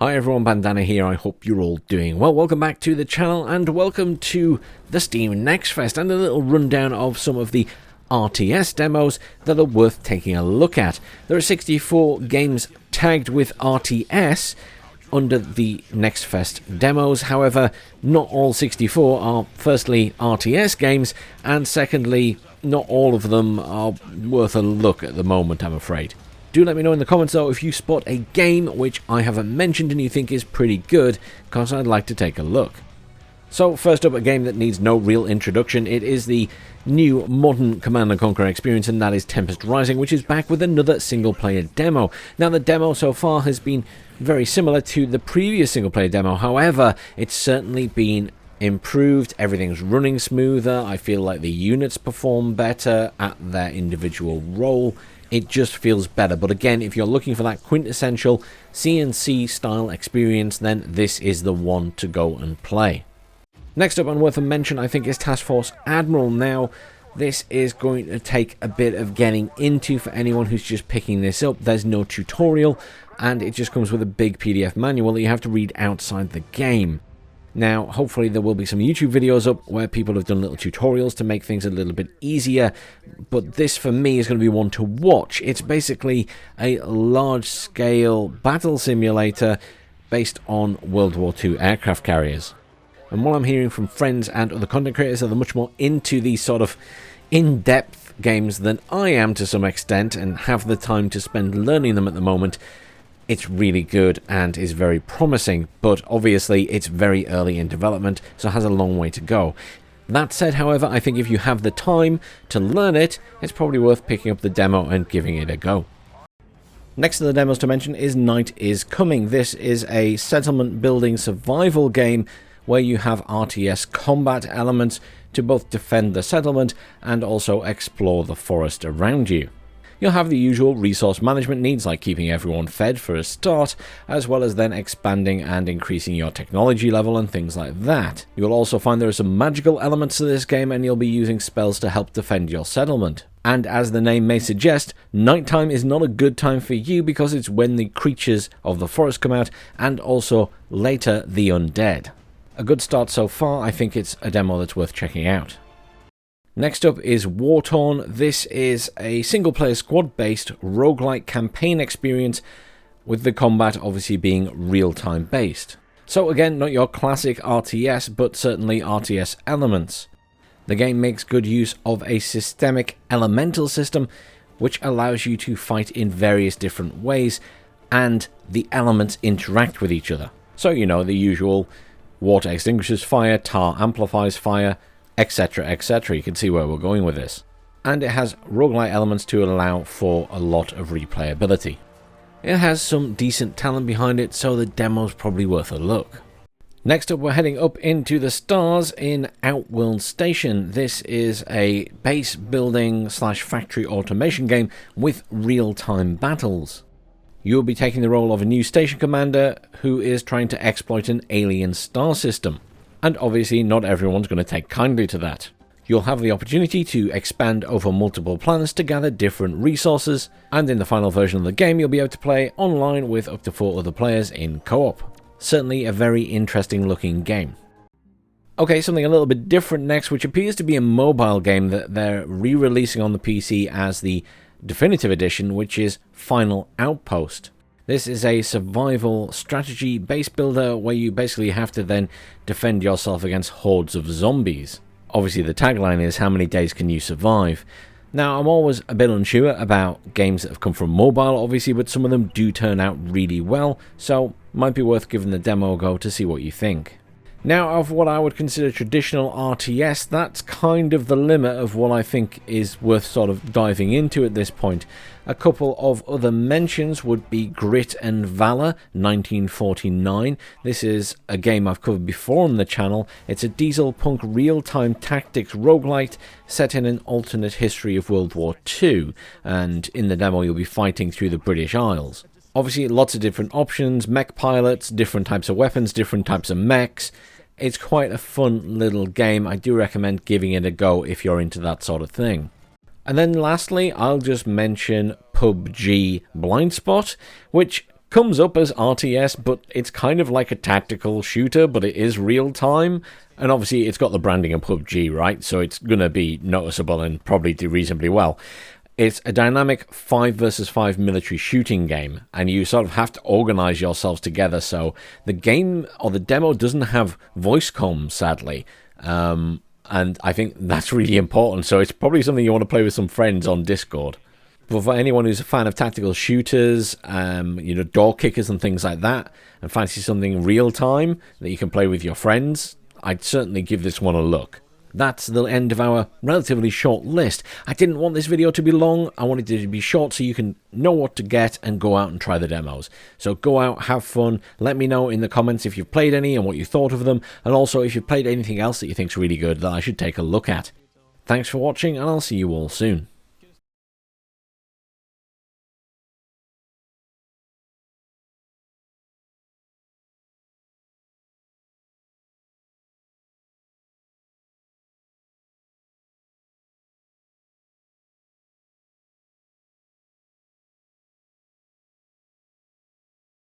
Hi everyone, Bandana here, I hope you're all doing well. Welcome back to the channel and welcome to the Steam Next Fest and a little rundown of some of the RTS demos that are worth taking a look at. There are 64 games tagged with RTS under the Next Fest demos, however, not all 64 are firstly RTS games and secondly, not all of them are worth a look at the moment, I'm afraid. Do let me know in the comments though if you spot a game which I haven't mentioned and you think is pretty good, because I'd like to take a look. So first up, a game that needs no real introduction. It is the new modern Command & Conquer experience, and that is Tempest Rising, which is back with another single player demo. Now the demo so far has been very similar to the previous single player demo, however it's certainly been improved. Everything's running smoother. I feel like the units perform better at their individual role. It just feels better, but again, if you're looking for that quintessential CNC style experience, then this is the one to go and play. Next up and worth a mention, I think, is Task Force Admiral. Now, this is going to take a bit of getting into for anyone who's just picking this up. There's no tutorial, and it just comes with a big PDF manual that you have to read outside the game. Now, hopefully there will be some YouTube videos up where people have done little tutorials to make things a little bit easier, but this for me is going to be one to watch. It's basically a large-scale battle simulator based on World War II aircraft carriers. And what I'm hearing from friends and other content creators that are much more into these sort of in-depth games than I am to some extent and have the time to spend learning them at the moment. It's really good and is very promising, but obviously it's very early in development, so it has a long way to go. That said, however, I think if you have the time to learn it, it's probably worth picking up the demo and giving it a go. Next to the demos to mention is Night is Coming. This is a settlement building survival game where you have RTS combat elements to both defend the settlement and also explore the forest around you. You'll have the usual resource management needs like keeping everyone fed for a start, as well as then expanding and increasing your technology level and things like that. You'll also find there are some magical elements to this game and you'll be using spells to help defend your settlement. And as the name may suggest, nighttime is not a good time for you because it's when the creatures of the forest come out and also later the undead. A good start so far. I think it's a demo that's worth checking out. Next up is War-Torn. This is a single-player squad-based roguelike campaign experience, with the combat obviously being real-time based. So again, not your classic RTS, but certainly RTS elements. The game makes good use of a systemic elemental system, which allows you to fight in various different ways, and the elements interact with each other. So you know, the usual water extinguishes fire, tar amplifies fire, etc, etc. You can see where we're going with this. And it has roguelite elements to allow for a lot of replayability. It has some decent talent behind it, so the demo's probably worth a look. Next up, we're heading up into the stars in Outworld Station. This is a base building / factory automation game with real-time battles. You'll be taking the role of a new station commander who is trying to exploit an alien star system. And obviously not everyone's going to take kindly to that. You'll have the opportunity to expand over multiple planets to gather different resources, and in the final version of the game you'll be able to play online with up to 4 other players in co-op. Certainly a very interesting looking game. Okay, something a little bit different next, which appears to be a mobile game that they're re-releasing on the PC as the Definitive Edition, which is Final Outpost. This is a survival strategy base builder where you basically have to then defend yourself against hordes of zombies. Obviously the tagline is how many days can you survive. Now I'm always a bit unsure about games that have come from mobile obviously, but some of them do turn out really well, so might be worth giving the demo a go to see what you think. Now, of what I would consider traditional RTS, that's kind of the limit of what I think is worth sort of diving into at this point. A couple of other mentions would be Grit and Valor 1949. This is a game I've covered before on the channel. It's a diesel punk real-time tactics roguelite set in an alternate history of World War II, and in the demo you'll be fighting through the British Isles. Obviously lots of different options, mech pilots, different types of weapons, different types of mechs. It's quite a fun little game. I do recommend giving it a go if you're into that sort of thing. And then lastly, I'll just mention PUBG Blind Spot, which Comes up as RTS, but it's kind of like a tactical shooter, but it is real time. And obviously it's got the branding of PUBG, right? So it's going to be noticeable and probably do reasonably well. It's a dynamic 5 versus 5 military shooting game, and you sort of have to organize yourselves together. So the game or the demo doesn't have voice comms, sadly. And I think that's really important. So it's probably something you want to play with some friends on Discord. But for anyone who's a fan of tactical shooters, door kickers and things like that, and fancy something real time that you can play with your friends, I'd certainly give this one a look. That's the end of our relatively short list. I didn't want this video to be long. I wanted it to be short so you can know what to get and go out and try the demos. So go out, have fun. Let me know in the comments if you've played any and what you thought of them. And also if you've played anything else that you think's really good that I should take a look at. Thanks for watching, and I'll see you all soon.